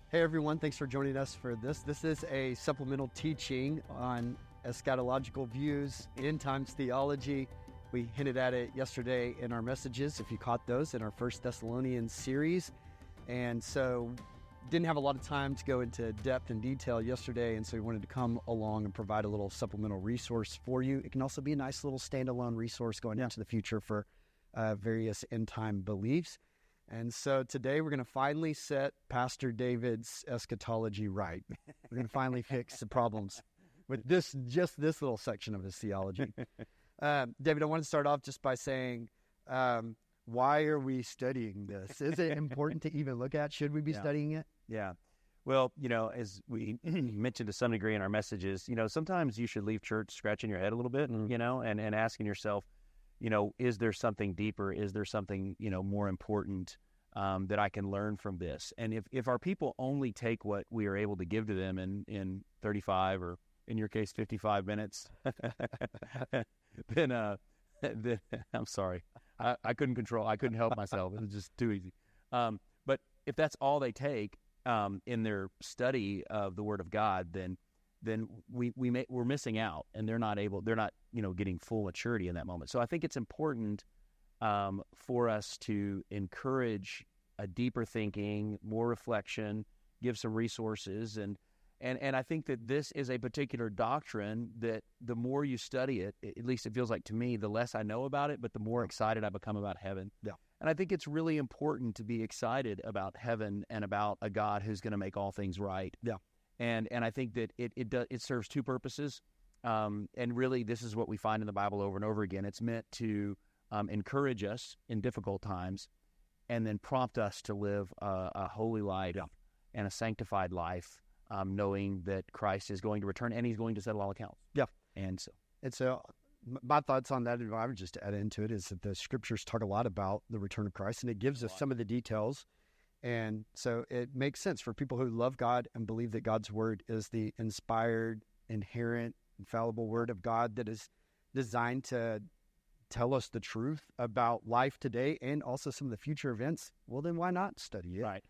Hey everyone, thanks for joining us for this. This is a supplemental teaching on eschatological views, end times theology. We hinted at it yesterday in our messages, if you caught those, in our First Thessalonians series. And so didn't have a lot of time to go into depth and detail yesterday, and so we wanted to come along and provide a little supplemental resource for you. It can also be a nice little standalone resource going into the future for various end time beliefs. And so today we're going to finally set Pastor David's eschatology right. We're going to finally fix the problems with just this little section of his theology. David, I want to start off just by saying, why are we studying this? Is it important to even look at? Should we be studying it? Yeah. Well, as we mentioned to some degree in our messages, sometimes you should leave church scratching your head a little bit, and asking yourself, is there something deeper? Is there something, more important that I can learn from this? And if our people only take what we are able to give to them in 35 or, in your case, 55 minutes, then I'm sorry. I couldn't help myself. It was just too easy. But if that's all they take in their study of the Word of God, then we're missing out, and they're not getting full maturity in that moment. So I think it's important for us to encourage a deeper thinking, more reflection, give some resources, and I think that this is a particular doctrine that the more you study it, at least it feels like to me, the less I know about it, but the more excited I become about heaven. Yeah. And I think it's really important to be excited about heaven and about a God who's going to make all things right. Yeah. And I think that it serves two purposes. And really, this is what we find in the Bible over and over again. It's meant to encourage us in difficult times, and then prompt us to live a holy life and a sanctified life, knowing that Christ is going to return and He's going to settle all accounts. Yeah. And so my thoughts on that, and I would just add into it, is that the Scriptures talk a lot about the return of Christ, and it gives us some of the details. And so it makes sense for people who love God and believe that God's Word is the inspired, inherent, infallible Word of God that is designed to tell us the truth about life today and also some of the future events. Well, then why not study it? Right.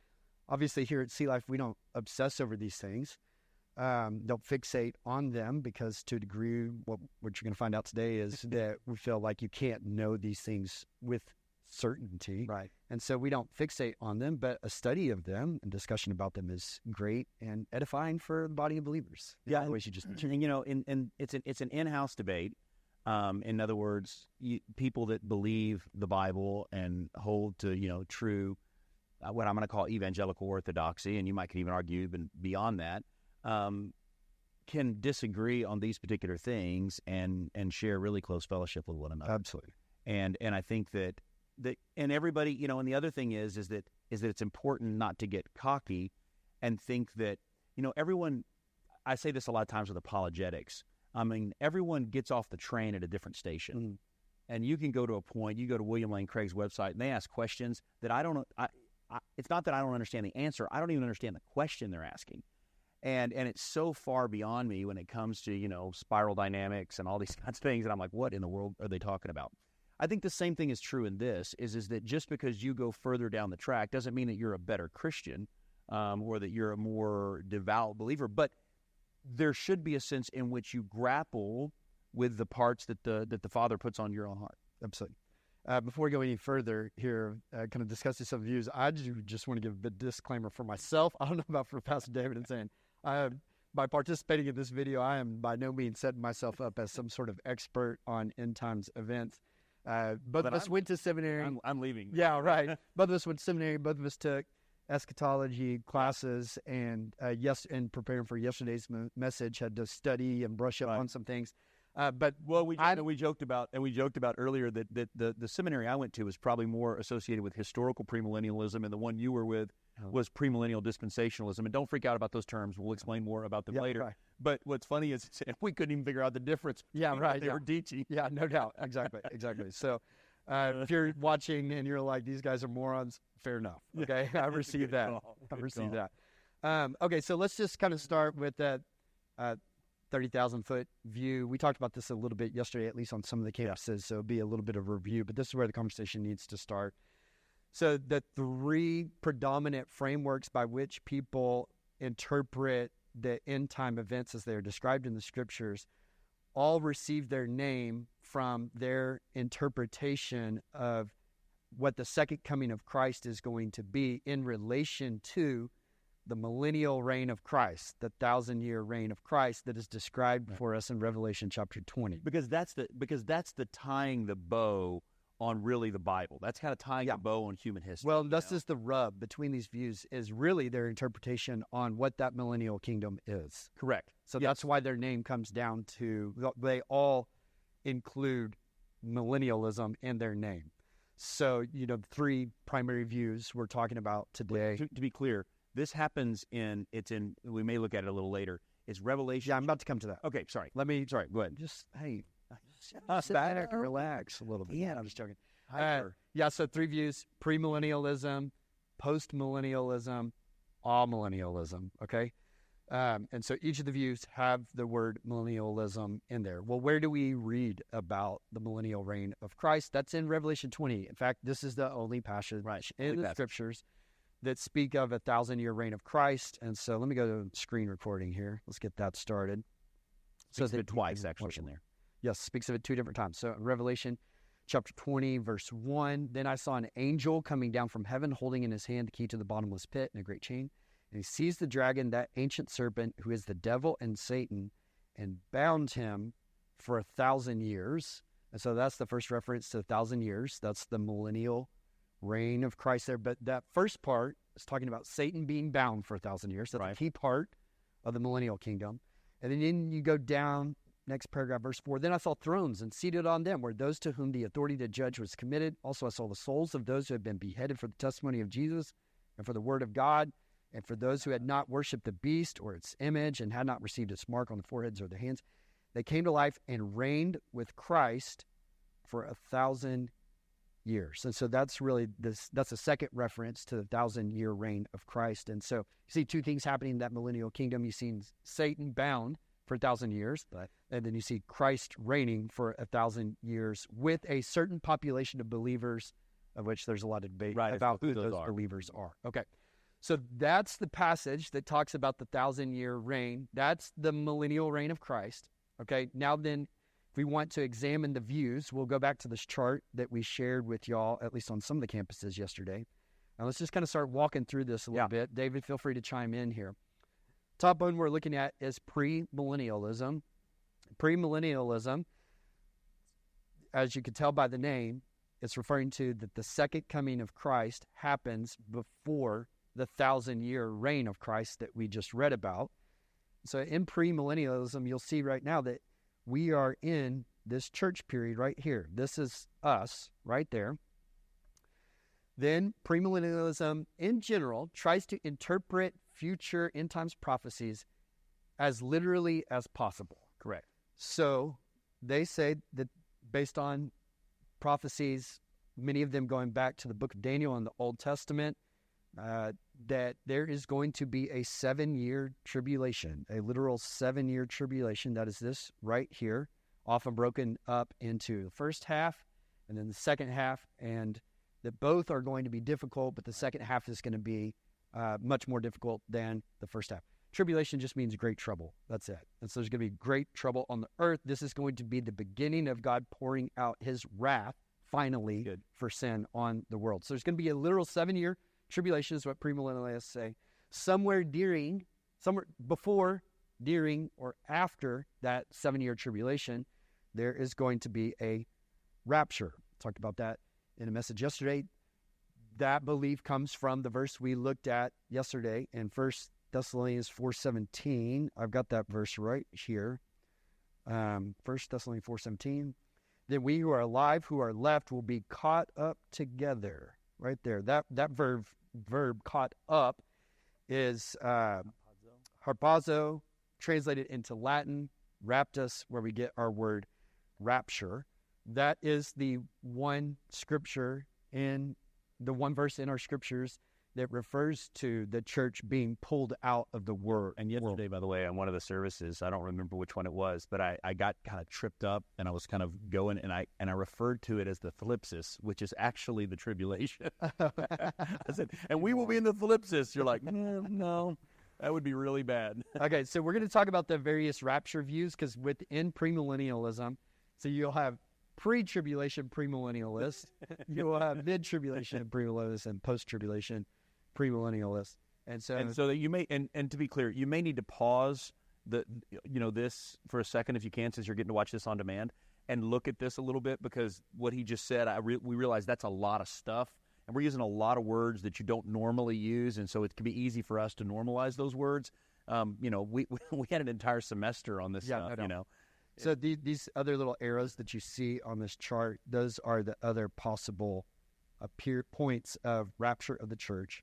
Obviously, here at Sea Life, we don't obsess over these things. Don't fixate on them, because to a degree, what you're going to find out today is that we feel like you can't know these things with certainty. Right. And so we don't fixate on them, but a study of them and discussion about them is great and edifying for the body of believers. Yeah. And it's an in-house debate. In other words, people that believe the Bible and hold to, true, what I'm going to call evangelical orthodoxy, and you might could even argue even beyond that, can disagree on these particular things and share really close fellowship with one another. Absolutely. And I think that and everybody, and the other thing is that it's important not to get cocky and think that, everyone, I say this a lot of times with apologetics. I mean, everyone gets off the train at a different station. Mm-hmm. And you can go to a point, you go to William Lane Craig's website, and they ask questions that I don't, it's not that I don't understand the answer. I don't even understand the question they're asking. And it's so far beyond me when it comes to, spiral dynamics and all these kinds of things. And I'm like, what in the world are they talking about? I think the same thing is true in this, is that just because you go further down the track doesn't mean that you're a better Christian or that you're a more devout believer. But there should be a sense in which you grapple with the parts that the Father puts on your own heart. Absolutely. Before we go any further here, kind of discussing some views, I just want to give a disclaimer for myself. I don't know about for Pastor David and saying, by participating in this video, I am by no means setting myself up as some sort of expert on end times events. Both of us went to seminary. I'm leaving. Yeah, right. Both of us went to seminary. Both of us took eschatology classes, and and preparing for yesterday's message, had to study and brush up on some things. We joked about earlier that the seminary I went to was probably more associated with historical premillennialism, and the one you were with was premillennial dispensationalism. And don't freak out about those terms. We'll explain more about them later. Right. But what's funny is we couldn't even figure out the difference. Yeah, right. They were teaching. Yeah, no doubt. Exactly. So if you're watching and you're like, these guys are morons, fair enough. Okay, I received that. Okay, so let's just kind of start with that 30,000-foot view. We talked about this a little bit yesterday, at least on some of the campuses, so it'll be a little bit of a review, but this is where the conversation needs to start. So the three predominant frameworks by which people interpret the end time events as they're described in the scriptures all receive their name from their interpretation of what the second coming of Christ is going to be in relation to the millennial reign of Christ, the 1,000-year reign of Christ that is described for us in Revelation chapter 20. Because that's the tying the bow on really the Bible. That's kind of tying the bow on human history. Well, that's just the rub between these views is really their interpretation on what that millennial kingdom is. Correct. So that's why their name comes down to, they all include millennialism in their name. So, the three primary views we're talking about today. To be clear, this happens we may look at it a little later. It's Revelation. Yeah, I'm about to come to that. Okay, sorry. Go ahead. Just sit back and relax a little bit. Yeah, I'm just joking. So three views: premillennialism, postmillennialism, amillennialism. Okay, and so each of the views have the word millennialism in there. Well, where do we read about the millennial reign of Christ? That's in Revelation 20. In fact, this is the only passage in the scriptures that speak of a 1,000-year reign of Christ. And so let me go to screen recording here. Let's get that started. Speaks of it twice, actually, in there. Yes, speaks of it two different times. So Revelation chapter 20, verse 1, then I saw an angel coming down from heaven, holding in his hand the key to the bottomless pit and a great chain. And he seized the dragon, that ancient serpent, who is the devil and Satan, and bound him for 1,000 years. And so that's the first reference to 1,000 years. That's the millennial reign of Christ there. But that first part is talking about Satan being bound for 1,000 years. That's a key part of the millennial kingdom. And then you go down, next paragraph, verse 4. Then I saw thrones, and seated on them were those to whom the authority to judge was committed. Also I saw the souls of those who had been beheaded for the testimony of Jesus and for the word of God, and for those who had not worshipped the beast or its image and had not received its mark on the foreheads or the hands. They came to life and reigned with Christ for 1,000 years. And so that's really that's a second reference to the 1,000-year reign of Christ. And so you see two things happening in that millennial kingdom. You've seen Satan bound for 1,000 years, and then you see Christ reigning for 1,000 years with a certain population of believers, of which there's a lot of debate about who those believers are. Okay. So that's the passage that talks about the 1,000-year reign. That's the millennial reign of Christ. Okay. Now then, if we want to examine the views, we'll go back to this chart that we shared with y'all, at least on some of the campuses yesterday. Now let's just kind of start walking through this a little bit. David, feel free to chime in here. Top one we're looking at is premillennialism. Premillennialism, as you can tell by the name, it's referring to that the second coming of Christ happens before the 1,000-year reign of Christ that we just read about. So in premillennialism, you'll see right now that we are in this church period right here. This is us right there. Then premillennialism in general tries to interpret future end times prophecies as literally as possible. Correct. So they say that based on prophecies, many of them going back to the book of Daniel in the Old Testament, that there is going to be a 7-year tribulation, a literal 7-year tribulation. That is this right here, often broken up into the first half and then the second half, and that both are going to be difficult, but the second half is going to be much more difficult than the first half. Tribulation just means great trouble. That's it. And so there's going to be great trouble on the earth. This is going to be the beginning of God pouring out his wrath, finally, for sin on the world. So there's going to be a literal 7-year tribulation, is what premillennialists say. Somewhere before, during, or after that 7-year tribulation, there is going to be a rapture. Talked about that in a message yesterday. That belief comes from the verse we looked at yesterday in 1 Thessalonians 4:17. I've got that verse right here. 1 Thessalonians 4:17. Then we who are alive, who are left, will be caught up together. Right there. That verb caught up is harpazo, translated into Latin, raptus, where we get our word rapture. That is the one scripture in the one verse in our scriptures that refers to the church being pulled out of the world. And yesterday, by the way, on one of the services, I don't remember which one it was, but I got kind of tripped up, and I was kind of going, and I referred to it as the thlipsis, which is actually the tribulation. I said, and we will be in the thlipsis. You're like, no, that would be really bad. Okay, so we're going to talk about the various rapture views, because within premillennialism, so you'll have pre-tribulation premillennialists, you'll have mid-tribulation premillennialists, and post-tribulation premillennialists. And so that you may, and to be clear, you may need to pause this for a second if you can, since you're getting to watch this on demand, and look at this a little bit, because what he just said, we realize that's a lot of stuff, and we're using a lot of words that you don't normally use, and so it can be easy for us to normalize those words. We had an entire semester on this stuff. So these other little arrows that you see on this chart, those are the other possible points of rapture of the church.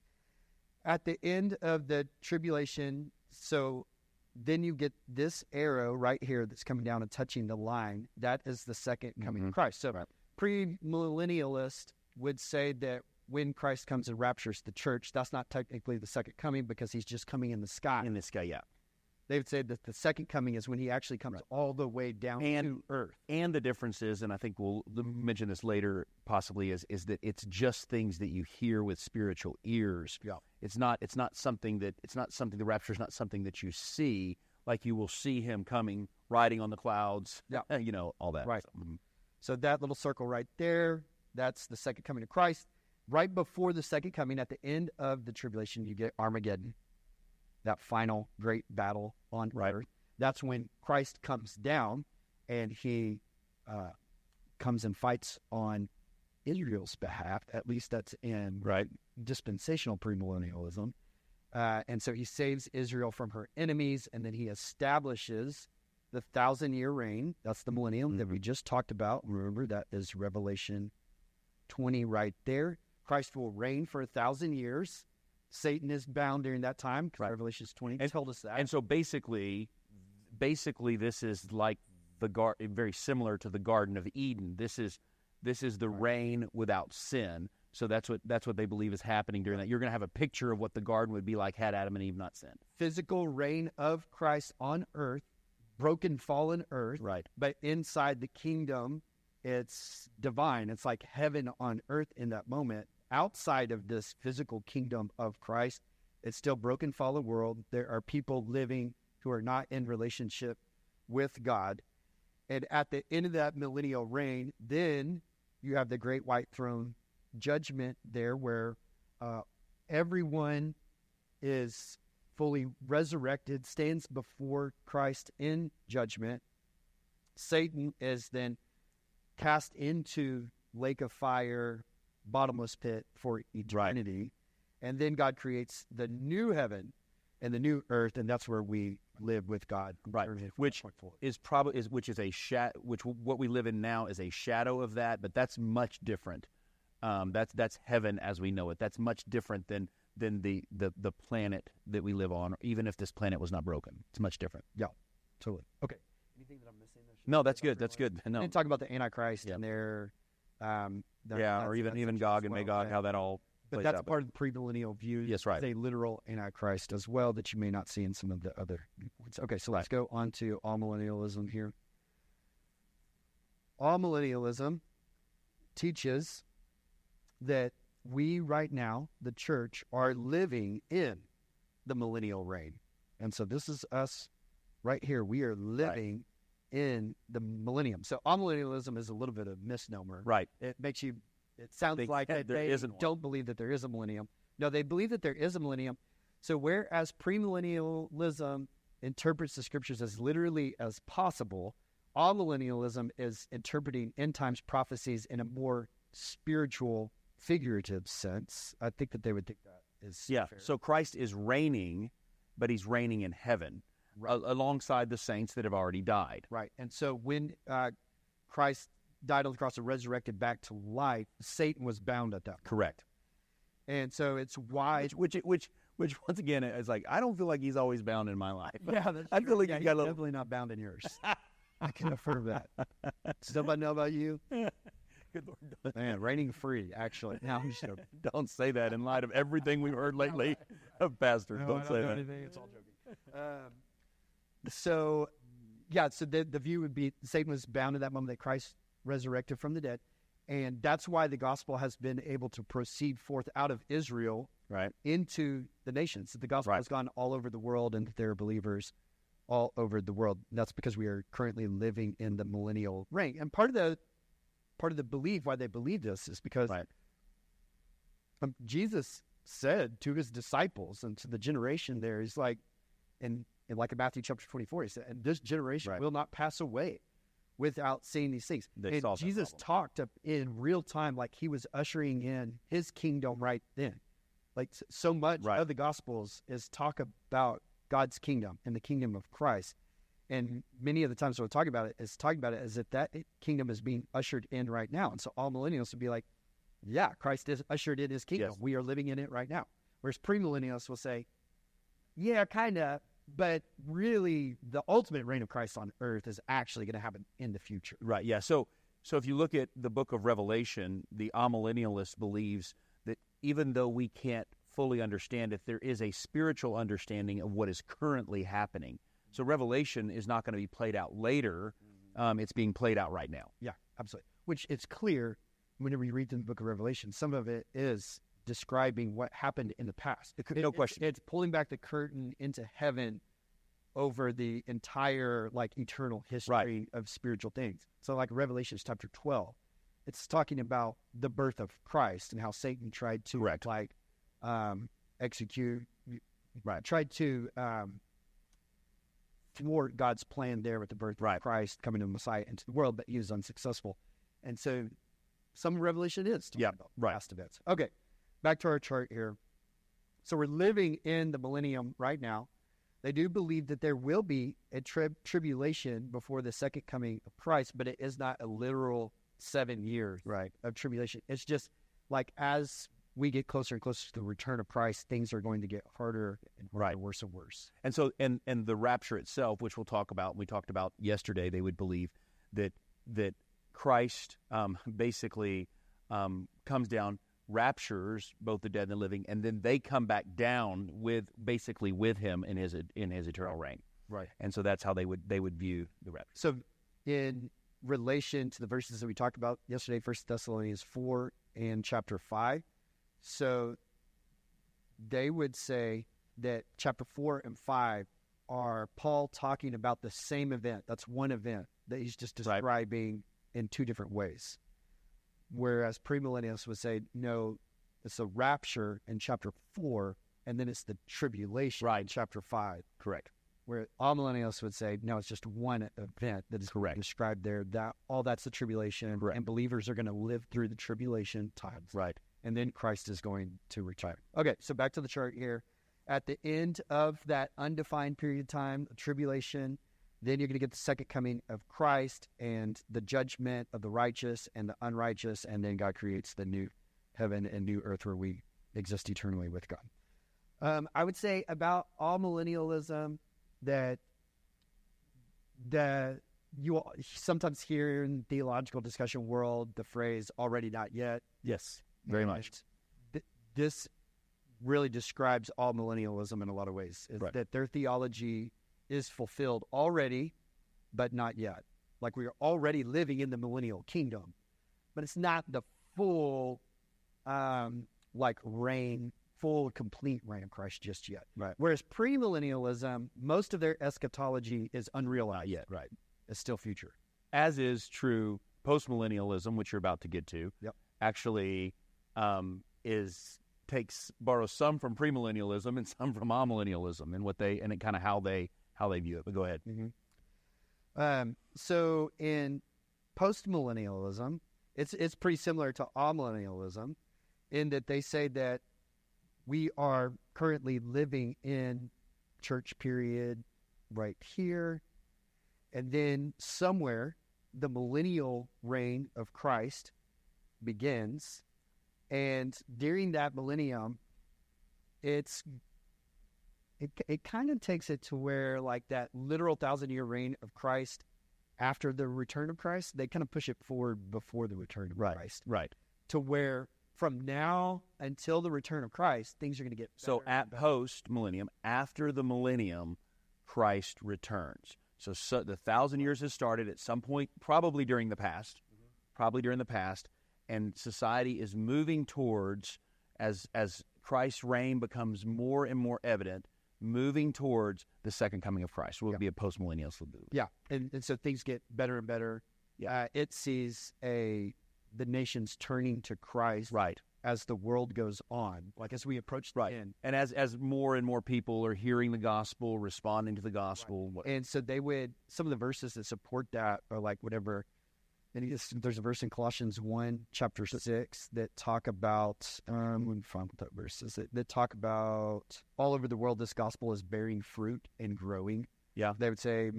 At the end of the tribulation, so then you get this arrow right here that's coming down and touching the line. That is the second coming of Christ. So premillennialist would say that when Christ comes and raptures the church, that's not technically the second coming, because he's just coming in the sky. In the sky, yeah. They would say that the second coming is when he actually comes all the way down to earth. And the difference is, and I think we'll mention this later possibly, is that it's just things that you hear with spiritual ears. Yeah. It's not something the rapture is not something that you see, like you will see him coming, riding on the clouds, all that. Right. So that little circle right there, that's the second coming of Christ. Right before the second coming, at the end of the tribulation, you get Armageddon. That final great battle on earth. That's when Christ comes down, and he comes and fights on Israel's behalf. At least that's in dispensational premillennialism. And so he saves Israel from her enemies, and then he establishes the 1,000-year reign. That's the millennium that we just talked about. Remember, that is Revelation 20 right there. Christ will reign for 1,000 years. Satan is bound during that time. Revelation 20 told us that. And so basically, this is like very similar to the Garden of Eden. This is the reign without sin. So that's what they believe is happening during that. You're going to have a picture of what the garden would be like had Adam and Eve not sinned. Physical reign of Christ on earth, broken, fallen earth. Right. But inside the kingdom, it's divine. It's like heaven on earth in that moment. Outside of this physical kingdom of Christ, it's still broken, fallen world. There are people living who are not in relationship with God. And at the end of that millennial reign, then you have the great white throne judgment there, where everyone is fully resurrected, stands before Christ in judgment. Satan is then cast into lake of fire, bottomless pit for eternity. And then God creates the new heaven and the new earth, and that's where we live with God. Right. Which what we live in now is a shadow of that, but that's much different. That's heaven as we know it. That's much different than the planet that we live on, even if this planet was not broken. It's much different. Yeah, totally. Okay. Anything that I'm missing? No, that's good. That's good. No. And talk about the Antichrist and their or even Gog and Magog, how that all but plays that's out. part of the premillennial view. Yes, right. A literal Antichrist as well that you may not see in some of the other points. Okay, so let's go on to Amillennialism here. Amillennialism teaches that we right now, the church, are living in the millennial reign. And so this is us right here. We are living in the millennium. So amillennialism is a little bit of a misnomer. Right. It sounds like that they don't believe that there is a millennium. No, they believe that there is a millennium. So whereas premillennialism interprets the scriptures as literally as possible, amillennialism is interpreting end times prophecies in a more spiritual, figurative sense. I think that they would think that is fair. So Christ is reigning, but he's reigning in heaven. Alongside the saints that have already died. Right. And so when Christ died on the cross and resurrected back to life, Satan was bound at that point. Correct. And so it's why... Which once again, is like, I don't feel like he's always bound in my life. Yeah, that's I feel like he's definitely not bound in yours. I can affirm that. Does nobody know about you? Good Lord, Man, reigning free, actually. No, I'm just joking. Don't say that in light of everything we've heard lately of pastors. No, Don't say that. anything. It's all joking. So the view would be Satan was bound at that moment that Christ resurrected from the dead. And that's why the gospel has been able to proceed forth out of Israel into the nations. The gospel has gone all over the world, and there are believers all over the world. And that's because we are currently living in the millennial reign. And part of the belief, why they believe this, is because Jesus said to his disciples and to the generation there, he's like, in Matthew chapter 24, he said, and this generation will not pass away without seeing these things. And Jesus talked in real time, like he was ushering in his kingdom right then. Like so much of the Gospels is talk about God's kingdom and the kingdom of Christ. And many of the times when we're talking about it as if that kingdom is being ushered in right now. And so all millennials would be like, yeah, Christ is ushered in his kingdom. Yes. We are living in it right now. Whereas premillennialists will say, yeah, kind of, but really the ultimate reign of Christ on earth is actually going to happen in the future. Right, yeah. So if you look at the book of Revelation, the Amillennialist believes that even though we can't fully understand it, there is a spiritual understanding of what is currently happening. So Revelation is not going to be played out later. It's being played out right now. Yeah, absolutely. Which it's clear whenever you read the book of Revelation, some of it is describing what happened in the past. No question. It's pulling back the curtain into heaven over the entire eternal history of spiritual things. So like Revelation chapter 12, it's talking about the birth of Christ and how Satan tried to execute, tried to thwart God's plan there with the birth of Christ coming to the Messiah into the world, but he was unsuccessful. And so some Revelation is talking about past events. Okay, back to our chart here. So we're living in the millennium right now. They do believe that there will be a tribulation before the second coming of Christ, but it is not a literal 7 years of tribulation. It's just like as we get closer and closer to the return of Christ, things are going to get harder and worse and worse. And so, and the rapture itself, which we'll talk about, we talked about yesterday, they would believe that Christ basically comes down, raptures both the dead and the living, and then they come back down with him in his eternal reign. Right. And so that's how they would view the rapture. So in relation to the verses that we talked about yesterday, 1 Thessalonians 4 and chapter 5, so they would say that chapter 4 and 5 are Paul talking about the same event. That's one event that he's just describing in two different ways. Whereas premillennialists would say, no, it's a rapture in chapter 4, and then it's the tribulation in chapter 5. Correct. Where amillennialists would say, no, it's just one event that is described there. That's the tribulation, and believers are going to live through the tribulation times. Right. And then Christ is going to return. Okay, so back to the chart here. At the end of that undefined period of time, the tribulation, then you're going to get the second coming of Christ and the judgment of the righteous and the unrighteous, and then God creates the new heaven and new earth where we exist eternally with God. I would say about amillennialism that you sometimes hear in theological discussion world the phrase "already not yet." Yes, very much. This really describes amillennialism in a lot of ways. That their theology is fulfilled already, but not yet. Like we are already living in the millennial kingdom, but it's not the full, full, complete reign of Christ just yet. Right. Whereas premillennialism, most of their eschatology is unrealized. Not yet. Right. It's still future. As is true postmillennialism, which you're about to get to. Yep. Actually, borrows some from premillennialism and some from amillennialism, and kind of how they view it. But go ahead. Mm-hmm. So in postmillennialism, it's pretty similar to amillennialism in that they say that we are currently living in church period right here, and then somewhere the millennial reign of Christ begins, and during that millennium, it kind of takes it to where like that literal 1,000-year reign of Christ after the return of Christ, they kind of push it forward before the return of Christ. Right. to where from now until the return of Christ, things are going to get better. So at post-millennium, after the millennium, Christ returns. So the 1,000 years has started at some point, probably during the past, and society is moving towards, as Christ's reign becomes more and more evident, moving towards the second coming of Christ. Will be a post-millennialism. Yeah, and so things get better and better. Yeah, it sees the nations turning to Christ, right, as the world goes on, like as we approach the end. And as more and more people are hearing the gospel, responding to the gospel. Right. And so some of the verses that support that are like whatever, and there's a verse in Colossians 1, chapter 6, that talk about, let me find what that verse is, that talk about all over the world this gospel is bearing fruit and growing. Yeah. They would say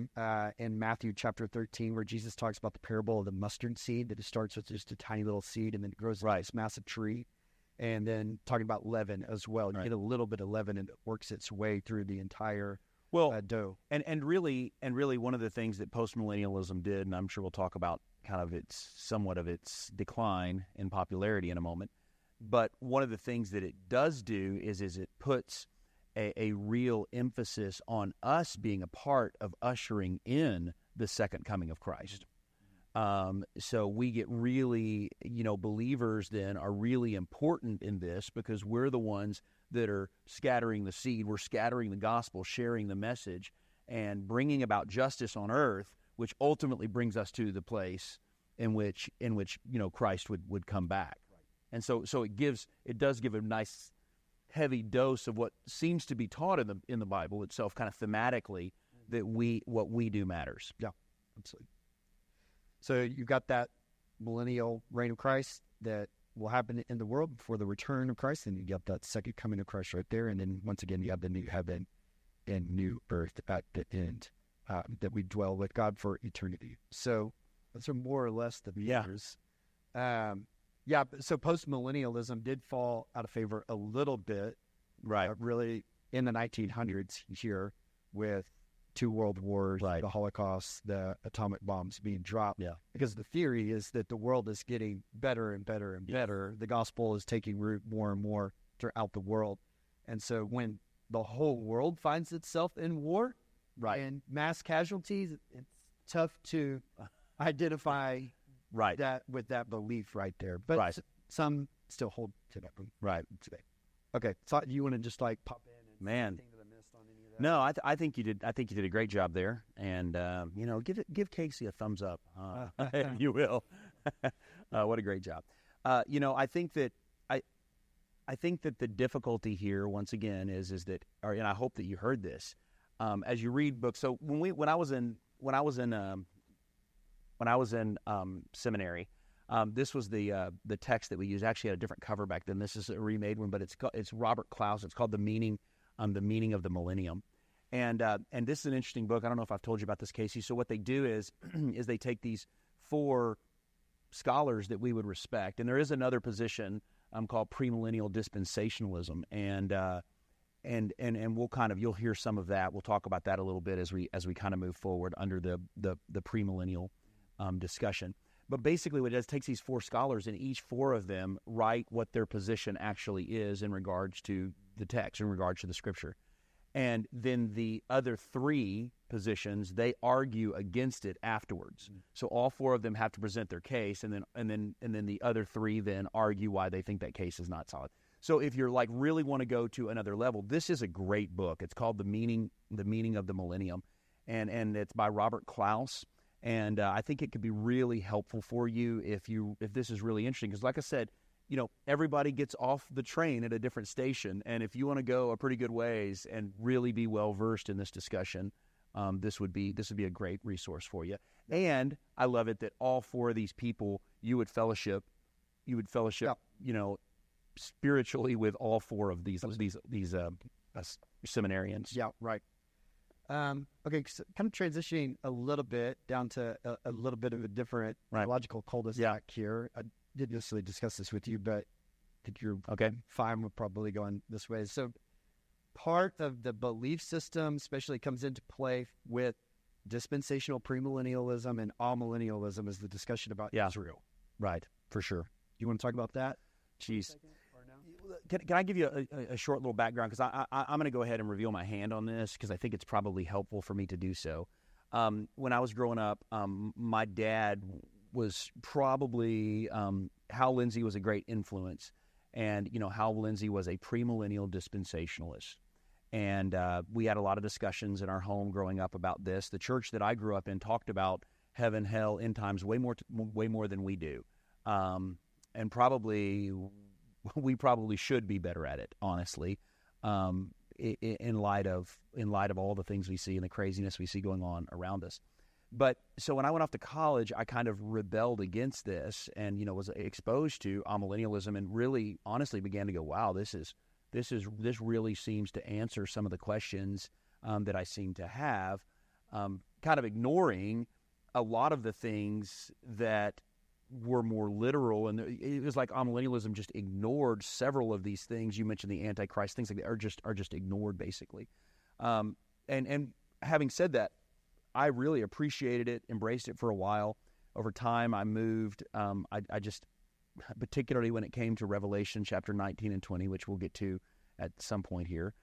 in Matthew chapter 13, where Jesus talks about the parable of the mustard seed, that it starts with just a tiny little seed and then it grows into this massive tree. And then talking about leaven as well. You get a little bit of leaven and it works its way through the entire dough. And really one of the things that postmillennialism did, and I'm sure we'll talk about kind of somewhat of its decline in popularity in a moment, but one of the things that it does do is it puts a real emphasis on us being a part of ushering in the second coming of Christ. So we get really, believers then are really important in this because we're the ones that are scattering the seed. We're scattering the gospel, sharing the message, and bringing about justice on earth, which ultimately brings us to the place in which Christ would come back. Right. And so it does give a nice heavy dose of what seems to be taught in the Bible itself, kind of thematically, that what we do matters. Yeah, absolutely. So you've got that millennial reign of Christ that will happen in the world before the return of Christ, and you got that second coming of Christ right there, and then once again you have the new heaven and new earth at the end, that we dwell with God for eternity. So those are more or less the views. So post-millennialism did fall out of favor a little bit, right? Really in the 1900s here with 2 world wars, the Holocaust, the atomic bombs being dropped. Yeah. Because the theory is that the world is getting better and better and better. The gospel is taking root more and more throughout the world. And so when the whole world finds itself in war and mass casualties, it's tough to identify that with that belief right there. But some still hold to that belief today. Okay, so you want to just like pop in and anything that I missed on any of that? No, I think you did. I think you did a great job there, and give Casey a thumbs up, if you will. What a great job. I think that the difficulty here, once again, is that, and I hope that you heard this as you read books. So when I was in seminary, this was the text that we used. Actually, had a different cover back then. This is a remade one, but it's Robert Klaus. It's called The Meaning of the Millennium, and this is an interesting book. I don't know if I've told you about this, Casey. So what they do is they take these 4 scholars that we would respect, and there is another position called premillennial dispensationalism, and we'll you'll hear some of that. We'll talk about that a little bit as we kind of move forward under the premillennial discussion. But basically what it does, takes these 4 scholars, and each 4 of them write what their position actually is in regards to the text, in regards to the Scripture. And then the other 3 positions, they argue against it afterwards. Mm-hmm. So all 4 of them have to present their case, and then the other 3 then argue why they think that case is not solid. So if you're really want to go to another level, this is a great book. It's called The Meaning of the Millennium, and it's by Robert Klaus. And I think it could be really helpful for you if this is really interesting. Because like I said, everybody gets off the train at a different station. And if you want to go a pretty good ways and really be well-versed in this discussion, this would be a great resource for you. And I love it that all 4 of these people, you would fellowship, spiritually with all 4 of these seminarians. Yeah, right. Okay, so kind of transitioning a little bit down to a little bit of a different theological cul-de-sac here. I didn't necessarily discuss this with you, but I think you're fine with probably going this way. So part of the belief system especially comes into play with dispensational premillennialism and amillennialism is the discussion about Israel. Right, for sure. You want to talk about that? Jeez. Can I give you a short little background? Because I'm going to go ahead and reveal my hand on this because I think it's probably helpful for me to do so. When I was growing up, my dad was probably Hal Lindsey was a great influence, and Hal Lindsey was a premillennial dispensationalist, and we had a lot of discussions in our home growing up about this. The church that I grew up in talked about heaven, hell, end times way more than we do, and we probably should be better at it, honestly, in light of all the things we see and the craziness we see going on around us. But so when I went off to college, I kind of rebelled against this, and was exposed to Amillennialism, and really, honestly, began to go, wow, this really seems to answer some of the questions that I seem to have, kind of ignoring a lot of the things that were more literal, and it was like Amillennialism just ignored several of these things. You mentioned the Antichrist, things like that are just ignored, basically. And having said that, I really appreciated it, embraced it for a while. Over time, I moved. I just, particularly when it came to Revelation chapter 19 and 20, which we'll get to at some point here,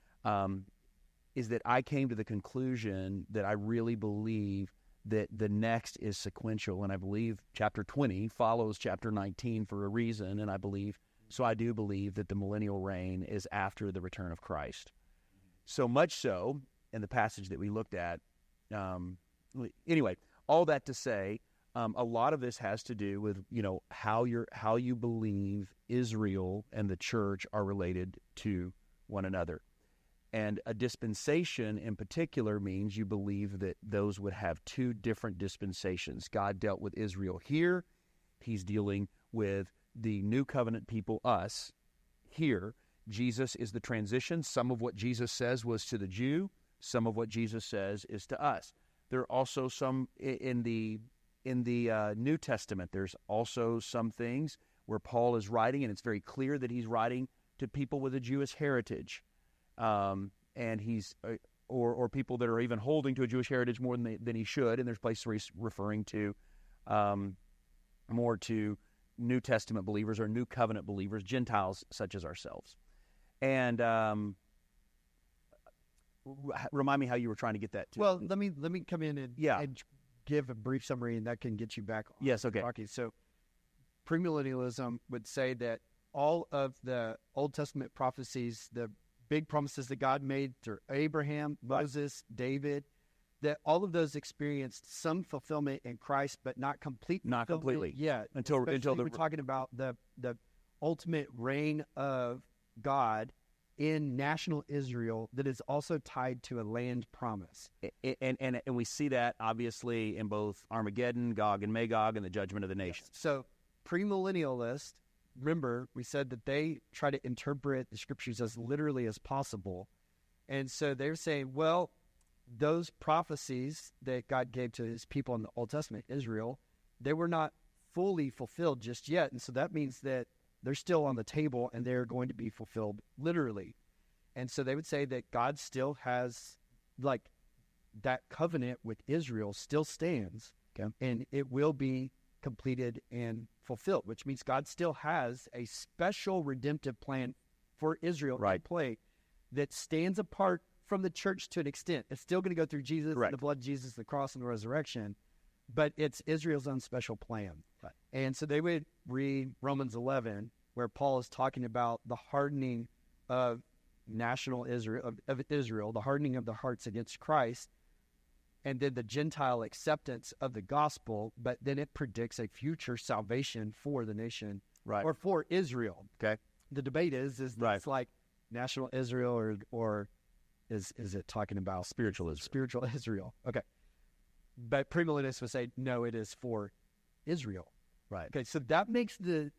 is that I came to the conclusion that I really believe that the next is sequential, and I believe chapter 20 follows chapter 19 for a reason, and I do believe that the millennial reign is after the return of Christ. So much so, in the passage that we looked at, anyway, all that to say, a lot of this has to do with, how you believe Israel and the church are related to one another. And a dispensation in particular means you believe that those would have two different dispensations. God dealt with Israel here. He's dealing with the new covenant people, us, here. Jesus is the transition. Some of what Jesus says was to the Jew. Some of what Jesus says is to us. There are also some in the New Testament. There's also some things where Paul is writing, and it's very clear that he's writing to people with a Jewish heritage. And he's or people that are even holding to a Jewish heritage more than he should. And there's places where he's referring to more to New Testament believers or New Covenant believers, Gentiles such as ourselves. And remind me how you were trying to get that to. Well, let me come in and give a brief summary, and that can get you back on. Yes, okay. Talking. So premillennialism would say that all of the Old Testament prophecies, the big promises that God made through Abraham, Moses, David, that all of those experienced some fulfillment in Christ, but not completely yet. Until we're talking about the ultimate reign of God in national Israel that is also tied to a land promise. And we see that obviously in both Armageddon, Gog and Magog, and the judgment of the nations. Yes. So premillennialists, remember, we said that they try to interpret the scriptures as literally as possible. And so they're saying, well, those prophecies that God gave to his people in the Old Testament, Israel, they were not fully fulfilled just yet. And so that means that they're still on the table and they're going to be fulfilled literally. And so they would say that God still has, like, that covenant with Israel still stands, and it will be completed and fulfilled, which means God still has a special redemptive plan for Israel in play that stands apart from the church to an extent. It's still going to go through Jesus, and the blood of Jesus, the cross, and the resurrection, but it's Israel's own special plan. Right. And so they would read Romans 11, where Paul is talking about the hardening of national Israel, of Israel, the hardening of the hearts against Christ, and then the Gentile acceptance of the gospel, but then it predicts a future salvation for the nation, or for Israel. Okay. The debate is it's like national Israel or is it talking about spiritual Israel? Spiritual Israel. Okay. But premillennialists would say, no, it is for Israel. Right. Okay, so that makes the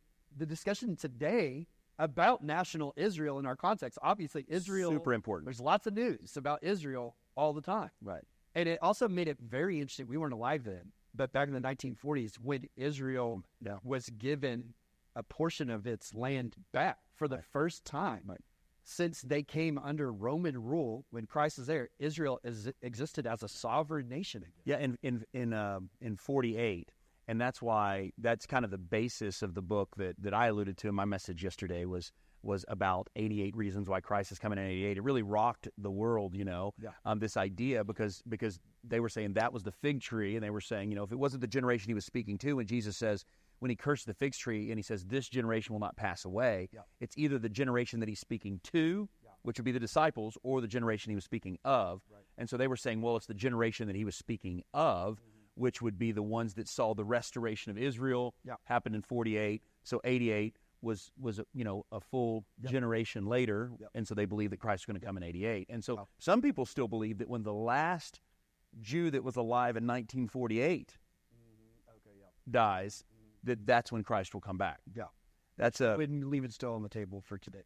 discussion today about national Israel in our context. Obviously, Israel, super important. There's lots of news about Israel all the time. Right. And it also made it very interesting. We weren't alive then, but back in the 1940s, when Israel was given a portion of its land back for the first time since they came under Roman rule, when Christ is there, Israel existed as a sovereign nation again. Yeah, in 48, And that's why that's kind of the basis of the book that I alluded to in my message yesterday was about 88 reasons why Christ is coming in 88. It really rocked the world, this idea because they were saying that was the fig tree, and they were saying, if it wasn't the generation he was speaking to, and Jesus says, when he cursed the fig tree and he says, this generation will not pass away, it's either the generation that he's speaking to, which would be the disciples, or the generation he was speaking of. Right. And so they were saying, well, it's the generation that he was speaking of, which would be the ones that saw the restoration of Israel happen in 48. So 88 was a full generation later, and so they believe that Christ is going to come in 88. And so some people still believe that when the last Jew that was alive in 1948 dies, that's when Christ will come back. Yeah. That's we'd leave it still on the table for today.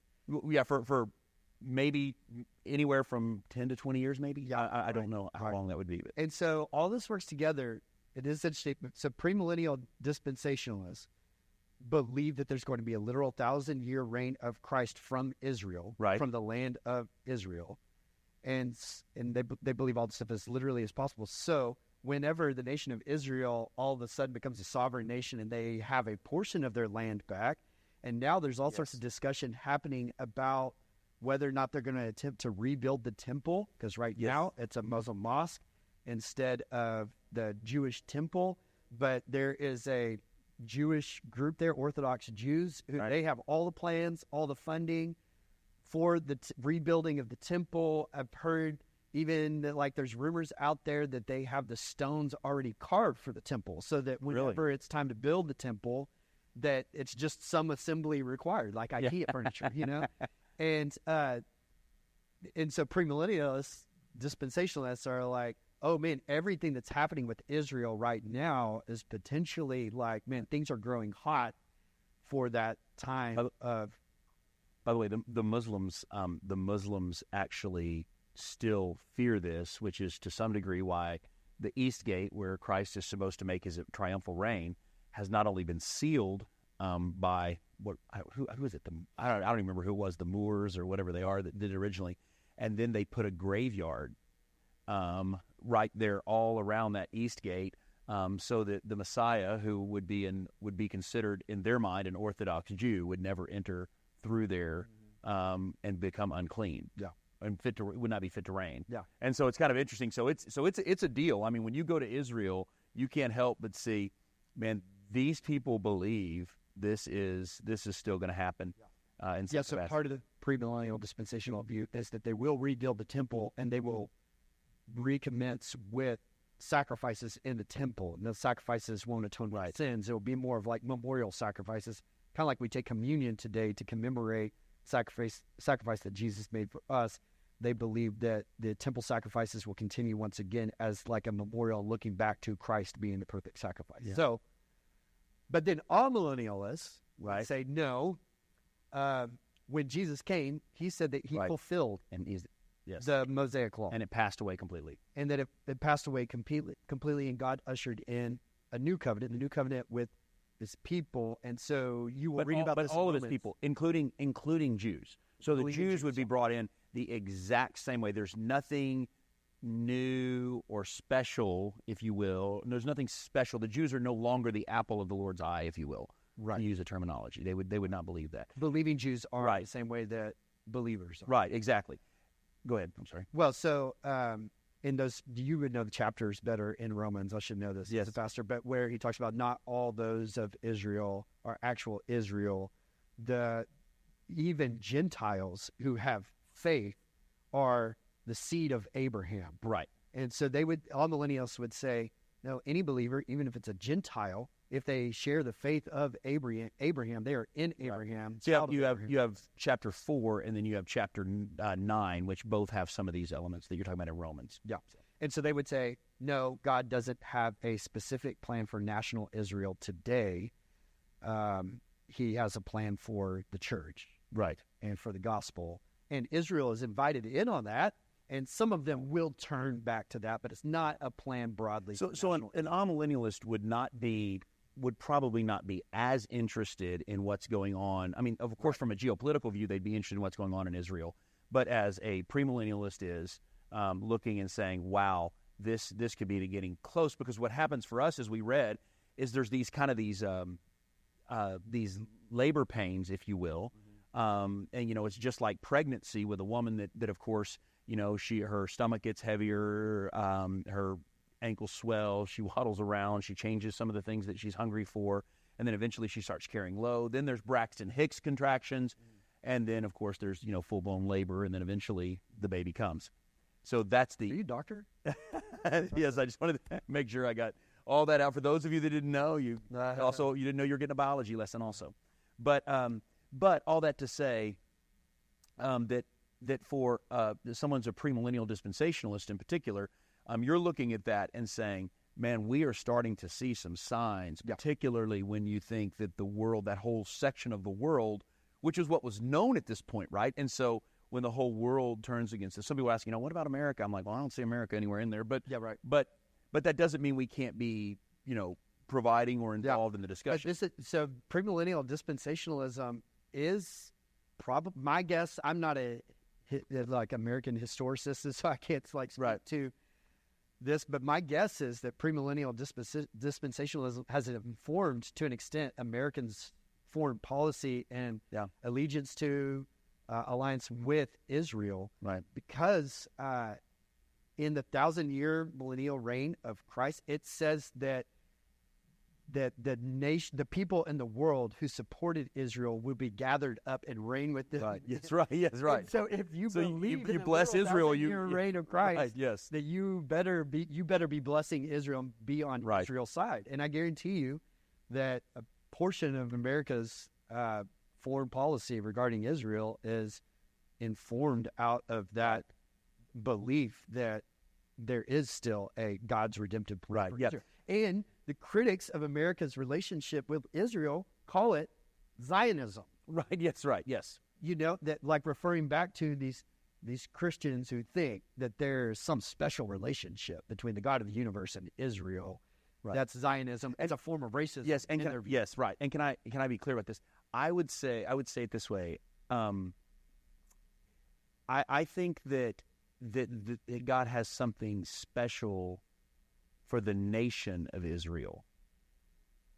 Yeah, for maybe anywhere from 10 to 20 years, maybe. Yeah, I don't know how long that would be. But. And so all this works together. It is interesting. So premillennial dispensationalists believe that there's going to be a literal 1,000-year reign of Christ from Israel, from the land of Israel, and they believe all this stuff as literally as possible. So whenever the nation of Israel all of a sudden becomes a sovereign nation and they have a portion of their land back, and now there's all sorts of discussion happening about whether or not they're going to attempt to rebuild the temple, because now it's a Muslim mosque instead of the Jewish temple. But there is a Jewish group there, Orthodox Jews, who they have all the plans, all the funding for the rebuilding of the temple. I've heard even that, there's rumors out there that they have the stones already carved for the temple, so that whenever it's time to build the temple, that it's just some assembly required, like IKEA furniture, And so premillennialists, dispensationalists are like, oh man, everything that's happening with Israel right now is potentially things are growing hot for that time of. By the way, the Muslims actually still fear this, which is to some degree why the East Gate, where Christ is supposed to make his triumphal reign, has not only been sealed by who is it? I don't even remember who it was, the Moors or whatever they are that did it originally, and then they put a graveyard right there all around that East Gate, so that the Messiah, who would be considered in their mind an Orthodox Jew, would never enter through there and become unclean. Yeah. And would not be fit to reign. Yeah. And so it's kind of interesting. So it's a deal. I mean, when you go to Israel, you can't help but see, man, these people believe this is still going to happen. So part of the premillennial dispensational view is that they will rebuild the temple and they will recommence with sacrifices in the temple. And those sacrifices won't atone for sins. It will be more of memorial sacrifices, kind of like we take communion today to commemorate sacrifice that Jesus made for us. They believe that the temple sacrifices will continue once again as a memorial looking back to Christ being the perfect sacrifice. Yeah. So, but then amillennialists say no. When Jesus came, he said that he fulfilled the Mosaic law, and it passed away completely, and that it passed away completely, and God ushered in a new covenant, the new covenant with his people. And so you will read about this all of his people, including Jews. So the Jews would be brought in the exact same way. There's nothing new or special, if you will. There's nothing special. The Jews are no longer the apple of the Lord's eye, if you will. Right. To use a terminology, they would not believe that. Believing Jews are the same way that believers are. Right. Exactly. Go ahead. I'm sorry. Well, so in those, you would know the chapters better in Romans. I should know this as a pastor, but where he talks about not all those of Israel are actual Israel. Even Gentiles who have faith are the seed of Abraham. Right. And so all millennials would say, no, any believer, even if it's a Gentile, if they share the faith of Abraham, they are in Abraham. So you have chapter 4, and then you have chapter 9, which both have some of these elements that you're talking about in Romans. Yeah. And so they would say, no, God doesn't have a specific plan for national Israel today. He has a plan for the church. Right. And for the gospel. And Israel is invited in on that. And some of them will turn back to that, but it's not a plan broadly. So an amillennialist would probably not be as interested in what's going on. I mean, of course, from a geopolitical view, they'd be interested in what's going on in Israel. But as a premillennialist is looking and saying, wow, this could be getting close, because what happens for us, as we read, is there's these kind of these labor pains, if you will, and it's just like pregnancy with a woman that of course her stomach gets heavier, her ankles swell, she waddles around, she changes some of the things that she's hungry for, and then eventually she starts carrying low. Then there's Braxton Hicks contractions, and then of course there's full-blown labor, and then eventually the baby comes. So that's the. Are you a doctor? Yes, I just wanted to make sure I got all that out. For those of you that didn't know, you didn't know you were getting a biology lesson also. But all that to say that for someone's a premillennial dispensationalist in particular, you're looking at that and saying, man, we are starting to see some signs, particularly when you think that the world, that whole section of the world, which is what was known at this point, right? And so when the whole world turns against us, some people ask, what about America? I'm like, well, I don't see America anywhere in there. But right. But that doesn't mean we can't be, providing or involved in the discussion. So premillennial dispensationalism is probably, my guess, I'm not a American historicist, so I can't speak to this, but my guess is that premillennial dispensationalism has informed to an extent Americans' foreign policy and allegiance to alliance with Israel, right? Because in the 1,000-year millennial reign of Christ, it says that the nation, the people in the world who supported Israel will be gathered up and reign with them. Right. Yes, right. Yes, right. And so if you believe you bless Israel, you reign of Christ, right, yes, that you better be blessing Israel and be on Israel's side. And I guarantee you that a portion of America's foreign policy regarding Israel is informed out of that belief that there is still a God's redemptive plan for Israel. And the critics of America's relationship with Israel call it Zionism. Right. Yes. Right. Yes. That referring back to these Christians who think that there's some special relationship between the God of the universe and Israel. Right. That's Zionism. It's a form of racism. Yes. And yes. Right. And can I be clear about this? I would say it this way. I think that God has something special for the nation of Israel,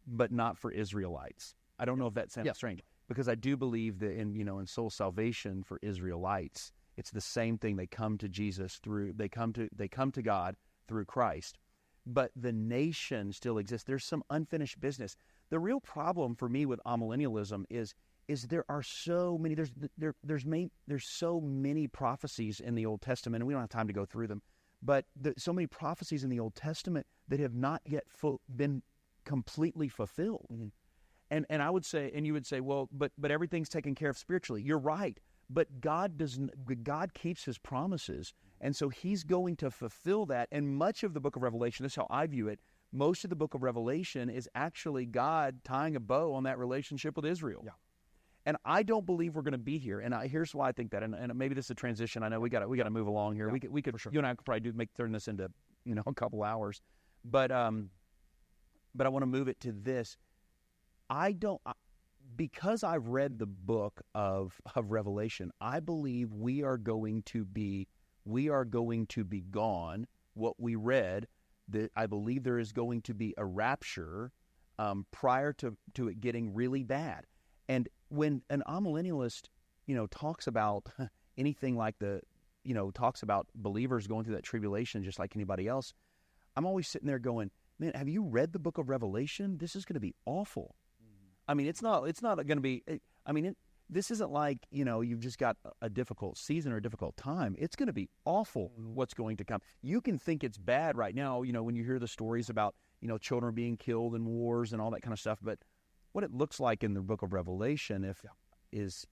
but not for Israelites. I don't know if that sounds strange, because I do believe that in soul salvation for Israelites, it's the same thing. They come to Jesus they come to God through Christ, but the nation still exists. There's some unfinished business. The real problem for me with Amillennialism is there are so many. There's so many prophecies in the Old Testament, and we don't have time to go through them. But so many prophecies in the Old Testament that have not yet been completely fulfilled. Mm-hmm. And I would say, and you would say, well, but everything's taken care of spiritually. You're right, but God keeps His promises, and so He's going to fulfill that. And much of the Book of Revelation, this is how I view it. Most of the Book of Revelation is actually God tying a bow on that relationship with Israel. Yeah. And I don't believe we're going to be here. And here's why I think that. And maybe this is a transition. I know we got to move along here. Yeah, we could sure. You and I could probably turn this into a couple hours. But I want to move it to this. Because I've read the book of Revelation, I believe we are going to be gone. What we read, I believe there is going to be a rapture prior to it getting really bad. And when an amillennialist, talks about anything like talks about believers going through that tribulation just like anybody else, I'm always sitting there going, man, have you read the book of Revelation? This is going to be awful. I mean, it's not going to be, this isn't like, you've just got a difficult season or a difficult time. It's going to be awful what's going to come. You can think it's bad right now, when you hear the stories about, children being killed in wars and all that kind of stuff, but what it looks like in the book of Revelation is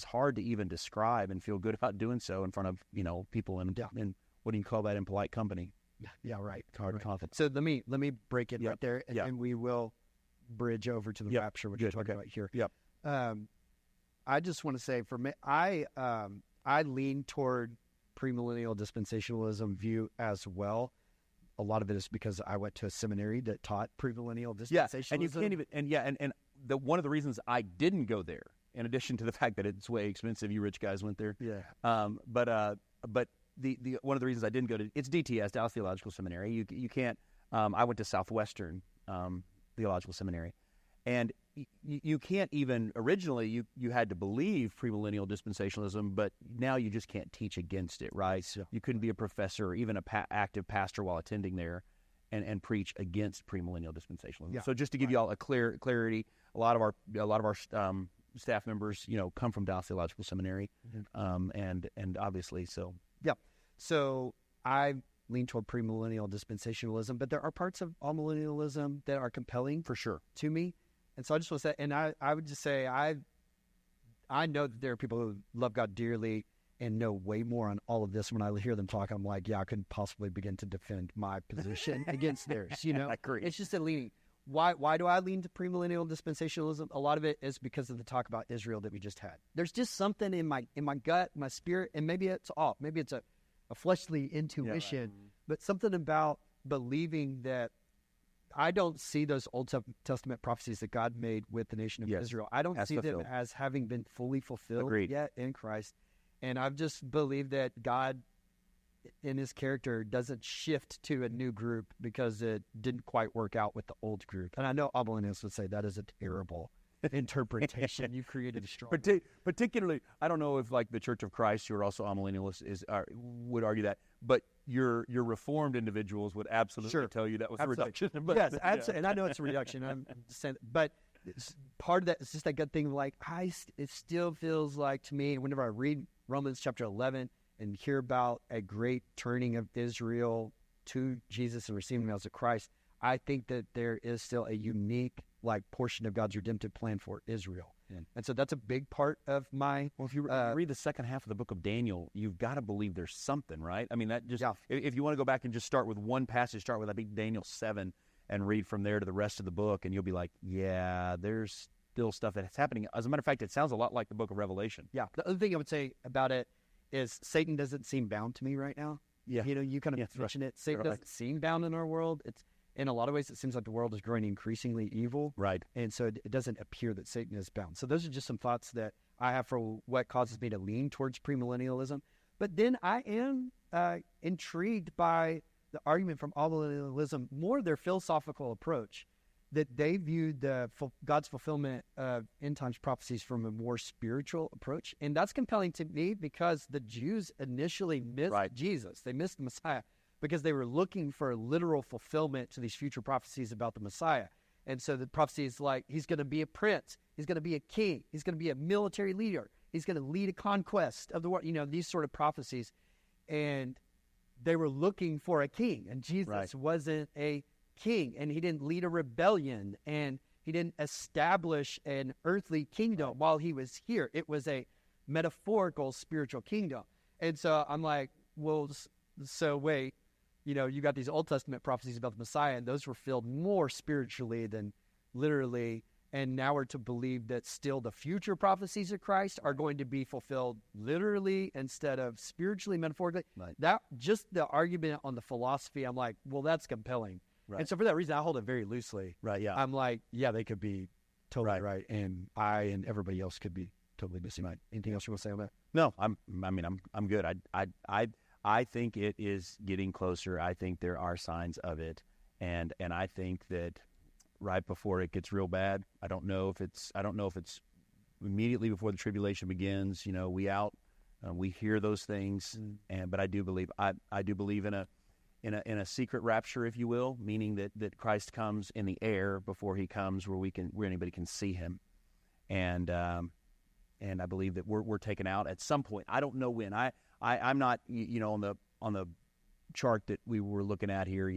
hard to even describe and feel good about doing so in front of people in what do you call that, in polite company? Yeah, right. Hard confidence. So let me break it right there, and then we will bridge over to the rapture, which we're talking about here. Yep. I just want to say, for me, I lean toward premillennial dispensationalism view as well. A lot of it is because I went to a seminary that taught premillennial dispensationalism. And you can't even, and one of the reasons I didn't go there, in addition to the fact that it's way expensive, you rich guys went there. Yeah. But the one of the reasons I didn't go to, it's DTS, Dallas Theological Seminary. You can't. I went to Southwestern Theological Seminary. And you can't even, originally you had to believe premillennial dispensationalism, but now you just can't teach against it, right? So, You couldn't be a professor or even a active pastor while attending there and preach against premillennial dispensationalism. Yeah. So just to give you all a clarity, a lot of our staff members, come from Dallas Theological Seminary, and obviously so. Yeah. So I lean toward premillennial dispensationalism, but there are parts of amillennialism that are compelling For sure. to me. And so I just want to say, and I would just say, I know that there are people who love God dearly and know way more on all of this. When I hear them talk, I'm like, yeah, I couldn't possibly begin to defend my position against theirs. I agree. It's just a leaning. Why do I lean to premillennial dispensationalism? A lot of it is because of the talk about Israel that we just had. There's just something in my gut, my spirit, and maybe it's off. Maybe it's a fleshly intuition, but something about believing that I don't see those Old Testament prophecies that God made with the nation of Israel. I don't see them as having been fully fulfilled yet in Christ. And I've just believed that God in his character doesn't shift to a new group because it didn't quite work out with the old group. And I know Amillennialists would say that is a terrible interpretation. You've created a strong... Particularly, I don't know if like the Church of Christ, who are also amillennialists, would argue that, but your Reformed individuals would absolutely tell you that was a reduction. But, yes, absolutely. And I know it's a reduction. I'm just saying, but part of that is just that gut thing. Like it still feels like to me, whenever I read Romans chapter 11 and hear about a great turning of Israel to Jesus and receiving him as a Christ, I think that there is still a unique portion of God's redemptive plan for Israel. And so that's a big part of my... Well, if you read the second half of the book of Daniel, you've got to believe there's something, right? I mean, that just... Yeah. If you want to go back and just start with one passage, start with, I think, Daniel 7, and read from there to the rest of the book, and you'll be like, yeah, there's still stuff that's happening. As a matter of fact, it sounds a lot like the book of Revelation. Yeah. The other thing I would say about it is Satan doesn't seem bound to me right now. Yeah. You kind of mentioned it. Satan doesn't seem bound in our world. It's... In a lot of ways, it seems like the world is growing increasingly evil. Right. And so it doesn't appear that Satan is bound. So those are just some thoughts that I have for what causes me to lean towards premillennialism. But then I am intrigued by the argument from amillennialism, more their philosophical approach, that they viewed God's fulfillment of end times prophecies from a more spiritual approach. And that's compelling to me because the Jews initially missed Jesus. They missed the Messiah, because they were looking for literal fulfillment to these future prophecies about the Messiah. And so the prophecy is like, he's going to be a prince, he's going to be a king, he's going to be a military leader, he's going to lead a conquest of the world, these sort of prophecies. And they were looking for a king, and Jesus wasn't a king, and he didn't lead a rebellion, and he didn't establish an earthly kingdom while he was here. It was a metaphorical spiritual kingdom. And so I'm like, well, so wait, you got these Old Testament prophecies about the Messiah, and those were filled more spiritually than literally. And now we're to believe that still the future prophecies of Christ are going to be fulfilled literally instead of spiritually, metaphorically. Right. That just the argument on the philosophy, I'm like, well, that's compelling. Right. And so for that reason, I hold it very loosely. Right. Yeah. I'm like, yeah, they could be totally right, and I and everybody else could be totally missing. Anything else you want to say on that? No, I'm good. I think it is getting closer. I think there are signs of it, and I think that right before it gets real bad, I don't know if it's immediately before the tribulation begins. We hear those things, but I do believe in a secret rapture, if you will, meaning that Christ comes in the air before he comes where anybody can see him, and I believe that we're taken out at some point. I don't know when. I'm not, on the chart that we were looking at here,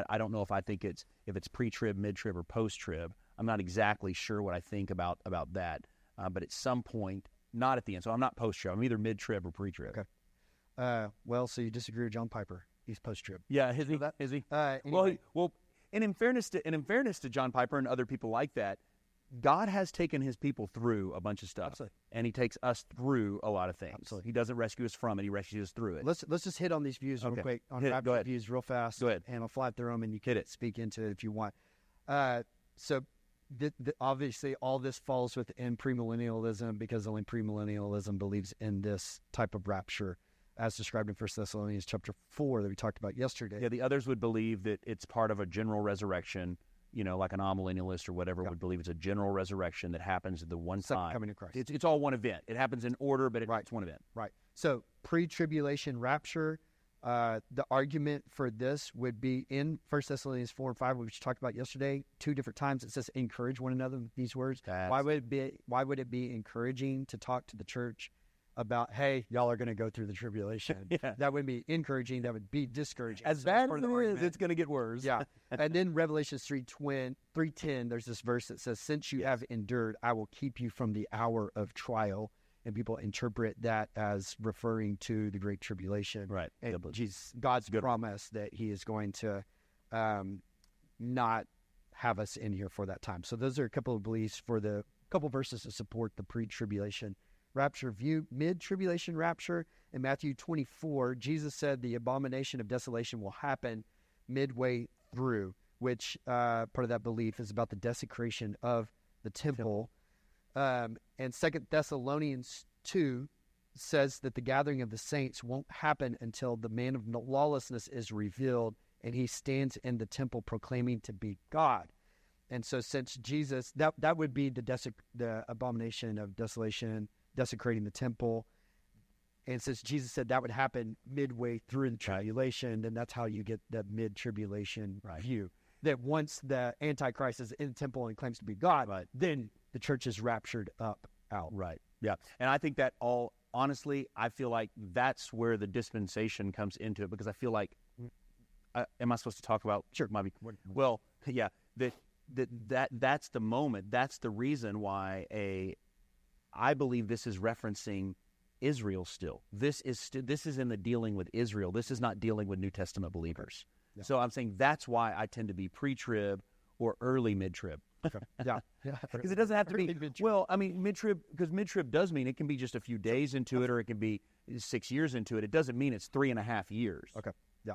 I don't know if I think if it's pre-trib, mid-trib, or post-trib. I'm not exactly sure what I think about that. But at some point, not at the end. So I'm not post-trib. I'm either mid-trib or pre-trib. Okay. Well, so you disagree with John Piper? He's post-trib. Yeah, is he? Is he? Anyway. Well, and in fairness to John Piper and other people like that, God has taken his people through a bunch of stuff. Absolutely. And he takes us through a lot of things. Absolutely. He doesn't rescue us from it. He rescues us through it. Let's just hit on these views real quick. On Rapture views real fast. Go ahead. And I'll fly through them, and you can speak into it if you want. So obviously all this falls within premillennialism because only premillennialism believes in this type of rapture as described in 1 Thessalonians chapter 4 that we talked about yesterday. Yeah, the others would believe that it's part of a general resurrection like an amillennialist or whatever would believe it's a general resurrection that happens at the one time. Coming to Christ. It's all one event. It happens in order, but it's one event. Right. So pre-tribulation rapture, the argument for this would be in 1 Thessalonians 4 and 5, which we talked about yesterday, 2 different times. It says encourage one another with these words. Why would it be encouraging to talk to the church about, hey, y'all are going to go through the tribulation? That wouldn't be encouraging. That would be discouraging. As bad as it is, it's going to get worse. Yeah. And then Revelation 3:10, there's this verse that says, since you have endured, I will keep you from the hour of trial. And people interpret that as referring to the Great Tribulation. Right. And God's promise that he is going to not have us in here for that time. So those are a couple of beliefs for the couple verses to support the pre-tribulation rapture view. Mid-tribulation rapture, in Matthew 24, Jesus said the abomination of desolation will happen midway through, which part of that belief is about the desecration of the temple. And 2 Thessalonians 2 says that the gathering of the saints won't happen until the man of lawlessness is revealed and he stands in the temple proclaiming to be God. And so since Jesus, that would be the abomination of desolation, desecrating the temple. And since Jesus said that would happen midway through the tribulation, then that's how you get the mid-tribulation view. That once the Antichrist is in the temple and claims to be God, then the church is raptured out. Right. Yeah. And I think that honestly, I feel like that's where the dispensation comes into it, because I feel like, am I supposed to talk about? Sure. Well, yeah, that's the moment. That's the reason why I believe this is referencing Israel still. This is in the dealing with Israel. This is not dealing with New Testament believers. Yeah. So I'm saying that's why I tend to be pre-trib or early mid-trib. Okay. Yeah. Because it doesn't have to be, well, I mean, mid-trib, because mid-trib does mean it can be just a few days into it, or it can be 6 years into it. It doesn't mean it's 3.5 years. Okay. Yeah.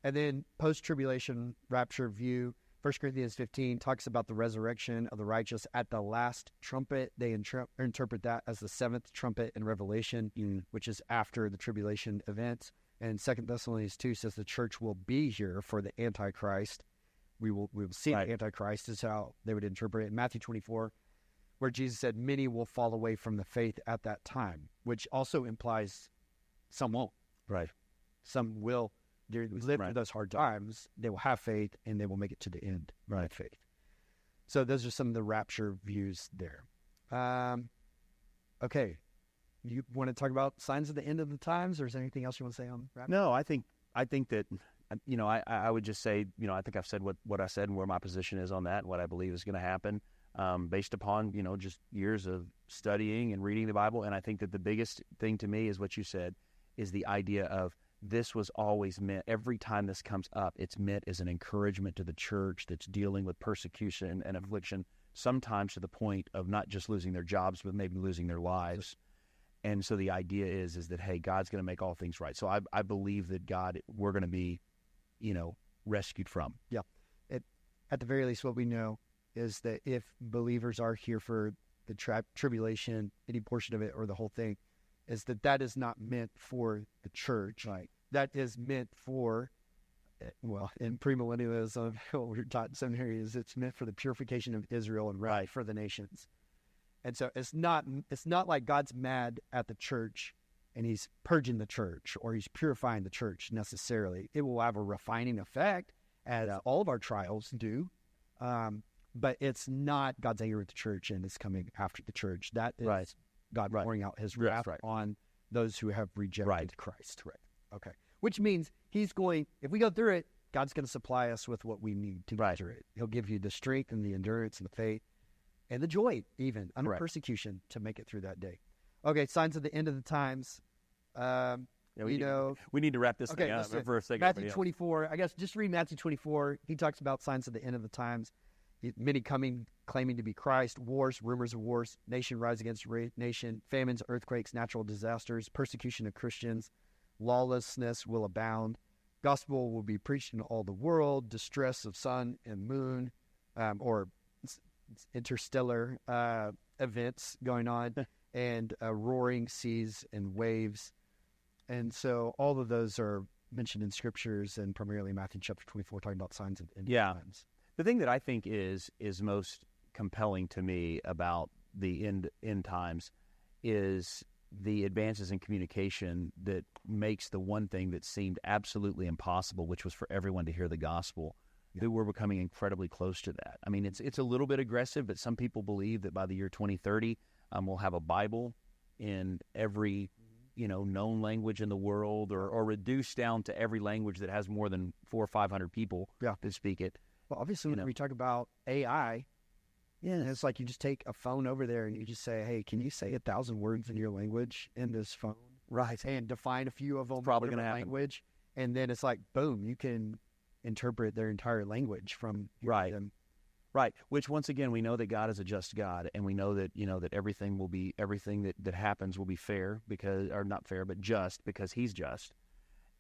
And then post-tribulation rapture view, 1 Corinthians 15 talks about the resurrection of the righteous at the last trumpet. They interpret that as the 7th trumpet in Revelation, which is after the tribulation events. And 2 Thessalonians 2 says the church will be here for the Antichrist. We will see the Antichrist is how they would interpret it. In Matthew 24, where Jesus said, many will fall away from the faith at that time, which also implies some won't. Right. Some will live through those hard times. They will have faith, and they will make it to the end of faith. So those are some of the rapture views there. Okay. You want to talk about signs of the end of the times, or is there anything else you want to say on rapture? No, I think that, I would just say, I think I've said what I said and where my position is on that and what I believe is going to happen based upon, just years of studying and reading the Bible. And I think that the biggest thing to me is what you said, is the idea of this was always meant, every time this comes up, it's meant as an encouragement to the church that's dealing with persecution and affliction, sometimes to the point of not just losing their jobs, but maybe losing their lives. And so the idea is that, hey, God's going to make all things right. So I believe that we're going to be, rescued from. Yeah. At the very least, what we know is that if believers are here for the tribulation, any portion of it or the whole thing, is that is not meant for the church. Right. That is meant for, in premillennialism, what we're taught in seminary is it's meant for the purification of Israel and for the nations. And so it's not like God's mad at the church and he's purging the church or he's purifying the church necessarily. It will have a refining effect, as all of our trials do. But it's not God's anger with the church and it's coming after the church. That is God pouring out his wrath on those who have rejected Christ. Correct. Okay. Which means he's going, if we go through it, God's going to supply us with what we need to get through it. He'll give you the strength and the endurance and the faith and the joy, even under persecution, to make it through that day. Okay, signs of the end of the times. We need to wrap this thing up for a second. Matthew 24, I guess just read Matthew 24. He talks about signs of the end of the times. Many coming, claiming to be Christ, wars, rumors of wars, nation rise against nation, famines, earthquakes, natural disasters, persecution of Christians, lawlessness will abound. Gospel will be preached in all the world, distress of sun and moon, or interstellar events going on, and roaring seas and waves. And so all of those are mentioned in scriptures, and primarily Matthew chapter 24, talking about signs of the end times. The thing that I think is most compelling to me about the end times is the advances in communication that makes the one thing that seemed absolutely impossible, which was for everyone to hear the gospel, that we're becoming incredibly close to that. I mean, it's a little bit aggressive, but some people believe that by the year 2030, we'll have a Bible in every known language in the world, or reduced down to every language that has more than 400 or 500 people that speak it. Well, obviously, when we talk about AI, it's like you just take a phone over there and you just say, hey, can you say 1,000 words in your language in this phone? Right. And define a few of them in probably going to different happen. language. And then it's like, boom, you can interpret their entire language from them. Right. Which, once again, we know that God is a just God, and we know that that everything that happens will be fair, or not fair, but just, because He's just.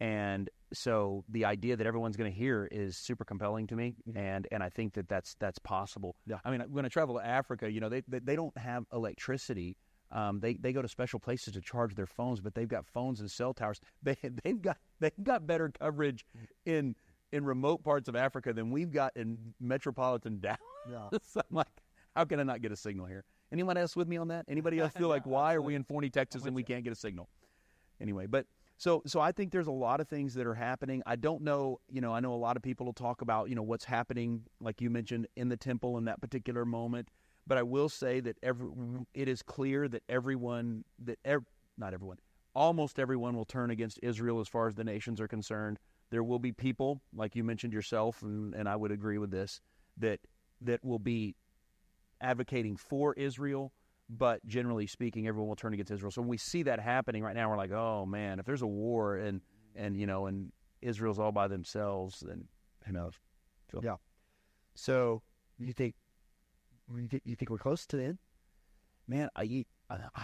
And so the idea that everyone's going to hear is super compelling to me, and I think that's possible. Yeah. I mean, when I travel to Africa, they don't have electricity. They go to special places to charge their phones, but they've got phones and cell towers. They've got better coverage in remote parts of Africa than we've got in metropolitan Dallas. Yeah. So I'm like, how can I not get a signal here? Anyone else with me on that? Anybody else feel like, why are we in Forney, Texas, and we can't get a signal? Anyway, but so I think there's a lot of things that are happening. I don't know, I know a lot of people will talk about, what's happening, like you mentioned, in the temple in that particular moment. But I will say that it is clear that almost everyone will turn against Israel as far as the nations are concerned. There will be people, like you mentioned yourself, and I would agree with this, that will be advocating for Israel, but generally speaking, everyone will turn against Israel. So when we see that happening right now, we're like, oh man, if there's a war and Israel's all by themselves, then who knows? Yeah. So you think we're close to the end? Man, I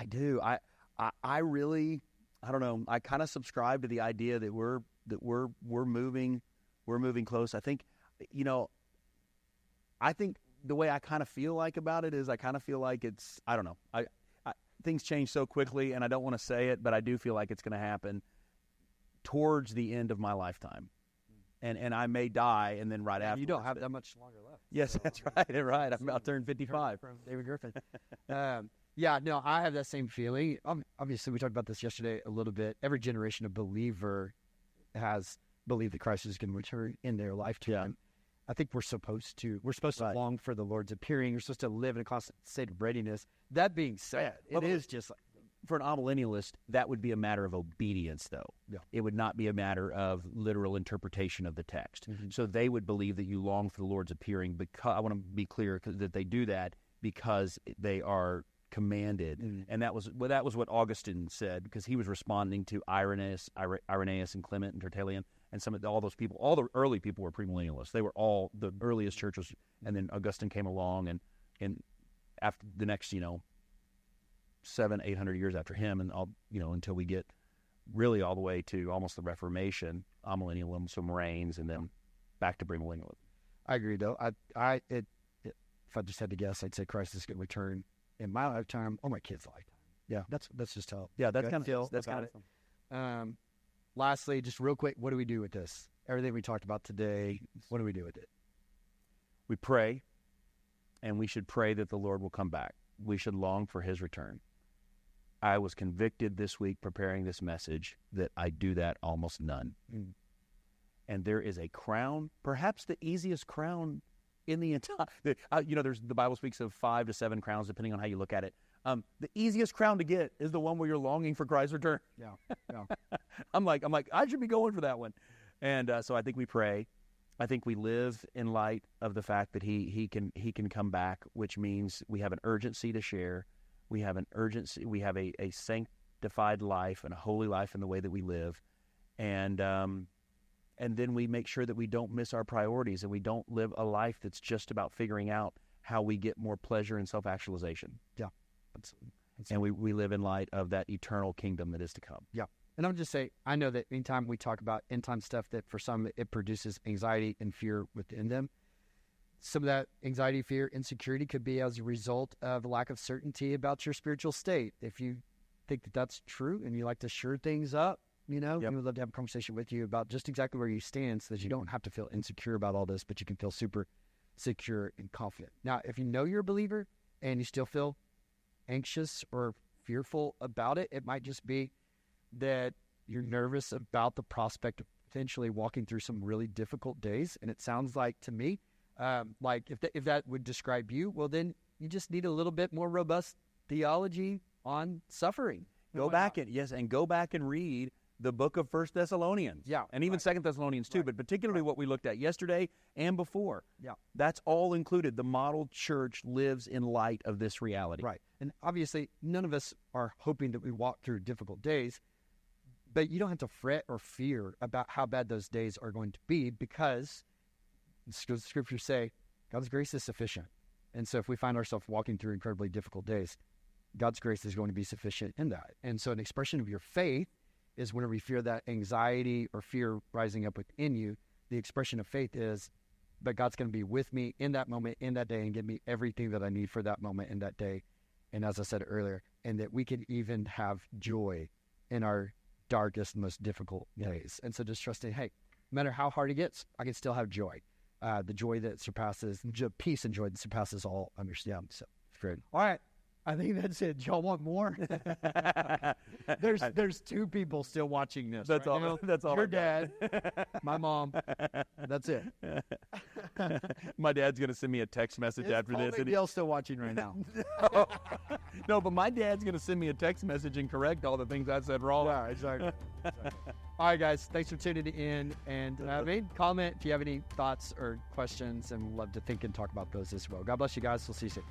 do. I really, I don't know. I kind of subscribe to the idea that we're moving close. I think, I think the way I kind of feel like about it is I kind of feel like it's, I don't know. I things change so quickly, and I don't want to say it, but I do feel like it's going to happen towards the end of my lifetime. And I may die, and then right after. You don't have that much longer left. Yes, so, that's right. I'll turn 55. From David Griffin. I have that same feeling. Obviously, we talked about this yesterday a little bit. Every generation of believer has believed that Christ is going to return in their lifetime. Yeah. I think we're supposed to long for the Lord's appearing. We're supposed to live in a constant state of readiness. That being said, it is just like, for an amillennialist, that would be a matter of obedience, though. Yeah. It would not be a matter of literal interpretation of the text. Mm-hmm. So they would believe that you long for the Lord's appearing, because I want to be clear that they do that because they are commanded. Mm-hmm. And that was what Augustine said, because he was responding to Irenaeus and Clement and Tertullian, and all those people. All the early people were premillennialists. They were all the earliest churches, and then Augustine came along, and after the next 700-800 years after him, and until we get really all the way to almost the Reformation, Amillennialism, some reigns, and then back to Premillennialism. I agree, though. If I just had to guess, I'd say Christ is going to return in my lifetime or my kid's lifetime. Yeah, that's just how. Yeah, that's kind of that's kind of. Lastly, just real quick, what do we do with this? Everything we talked about today, what do we do with it? We pray, and we should pray that the Lord will come back. We should long for His return. I was convicted this week preparing this message that I do that almost none. Mm. And there is a crown, perhaps the easiest crown in the entire. There's the Bible speaks of 5 to 7 crowns depending on how you look at it. The easiest crown to get is the one where you're longing for Christ's return. Yeah. I'm like, I should be going for that one. And so I think we pray. I think we live in light of the fact that he can come back, which means we have an urgency to share. We have an urgency. We have a sanctified life and a holy life in the way that we live, and then we make sure that we don't miss our priorities and we don't live a life that's just about figuring out how we get more pleasure and self-actualization. Yeah, and we live in light of that eternal kingdom that is to come. Yeah, and I'm just saying, I know that anytime we talk about end time stuff, that for some it produces anxiety and fear within them. Some of that anxiety, fear, insecurity could be as a result of a lack of certainty about your spiritual state. If you think that that's true and you like to sure things up, we would love to have a conversation with you about just exactly where you stand so that you don't have to feel insecure about all this, but you can feel super secure, and confident. Now, if you know you're a believer and you still feel anxious or fearful about it, it might just be that you're nervous about the prospect of potentially walking through some really difficult days. And it sounds like to me, like if that would describe you, well, then you just need a little bit more robust theology on suffering. Go back and read the book of 1 Thessalonians. Yeah. And even 2 Thessalonians too, but particularly what we looked at yesterday and before. Yeah. That's all included. The model church lives in light of this reality. Right. And obviously, none of us are hoping that we walk through difficult days, but you don't have to fret or fear about how bad those days are going to be, because the scriptures say God's grace is sufficient. And so if we find ourselves walking through incredibly difficult days, God's grace is going to be sufficient in that. And so an expression of your faith is whenever you fear that anxiety or fear rising up within you, the expression of faith is, but God's going to be with me in that moment, in that day, and give me everything that I need for that moment in that day. And as I said earlier, and that we can even have joy in our darkest, most difficult days. And so just trusting, hey, no matter how hard it gets, I can still have joy. The joy that surpasses, peace and joy that surpasses all understanding. So, great. All right. I think that's it. Y'all want more? There's two people still watching this. That's right all. now. That's all. Your dad, my mom. That's it. My dad's gonna send me a text message after this. And Dale's still watching right now. No, but my dad's gonna send me a text message and correct all the things I said wrong. Yeah, exactly. All right, guys. Thanks for tuning in. And comment if you have any thoughts or questions, and we'd love to think and talk about those as well. God bless you guys. We'll see you soon.